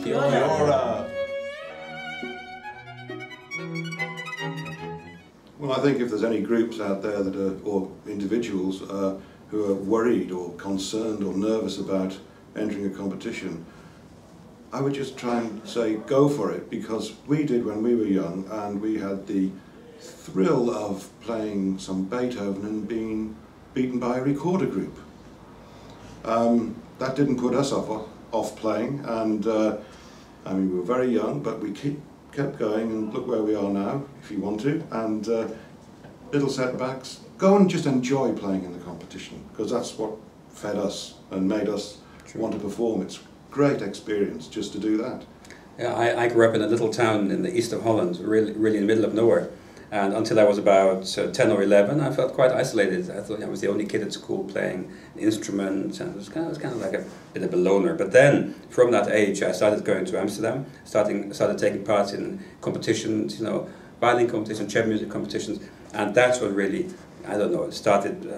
Fiora. Well, I think if there's any groups out there that are, or individuals who are worried or concerned or nervous about entering a competition, I would just try and say go for it, because we did when we were young, and we had the thrill of playing some Beethoven and being beaten by a recorder group. That didn't put us off playing, and I mean, we were very young, but we kept going, and look where we are now, if you want to. And little setbacks, go and just enjoy playing in the competition, because that's what fed us and made us want to perform. It's great experience just to do that. Yeah, I grew up in a little town in the east of Holland, really in the middle of nowhere. And until I was about 10 or 11, I felt quite isolated. I thought I was the only kid at school playing an instrument, and it was kind of like a bit of a loner. But then, from that age, I started going to Amsterdam, started taking part in competitions, you know, violin competitions, chamber music competitions, and that's what really, I don't know, it started,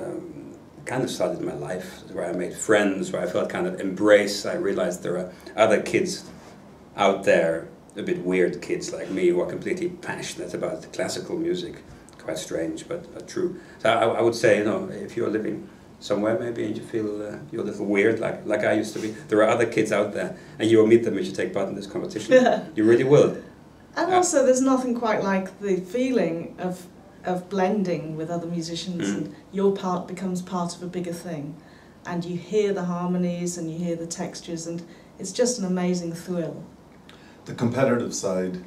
kind of started my life, where I made friends, where I felt kind of embraced. I realized there are other kids out there, a bit weird kids like me, who are completely passionate about classical music. Quite strange, but true. So I would say, you know, if you're living somewhere maybe and you feel you're a little weird, like I used to be, there are other kids out there, and you will meet them if you take part in this competition. Yeah. You really will. And also, there's nothing quite like the feeling of blending with other musicians, and your part becomes part of a bigger thing, and you hear the harmonies and you hear the textures, and it's just an amazing thrill. The competitive side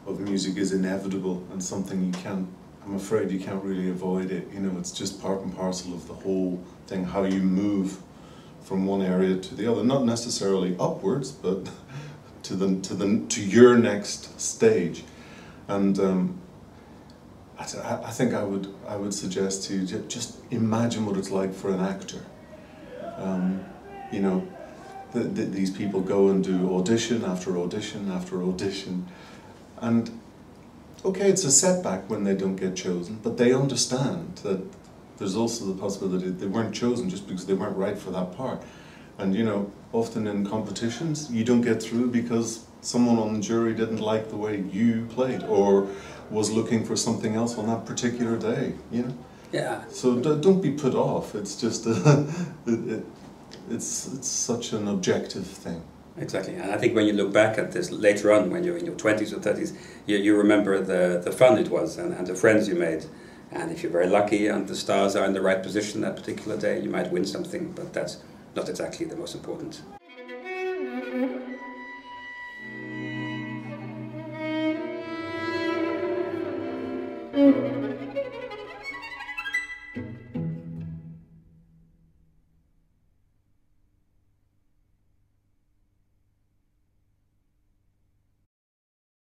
of music is inevitable, and something you can't, I'm afraid you can't really avoid it. You know, it's just part and parcel of the whole thing, how you move from one area to the other, not necessarily upwards, but to your next stage. And I think I would suggest to you, just imagine what it's like for an actor. You know, these people go and do audition after audition after audition, and okay, it's a setback when they don't get chosen, but they understand that there's also the possibility that they weren't chosen just because they weren't right for that part. And you know, often in competitions you don't get through because someone on the jury didn't like the way you played, or was looking for something else on that particular day, you know? Yeah. So don't be put off. It's just it's such an objective thing. Exactly, and I think when you look back at this later on, when you're in your 20s or 30s, you remember the fun it was, and the friends you made. And if you're very lucky and the stars are in the right position that particular day, you might win something, but that's not exactly the most important.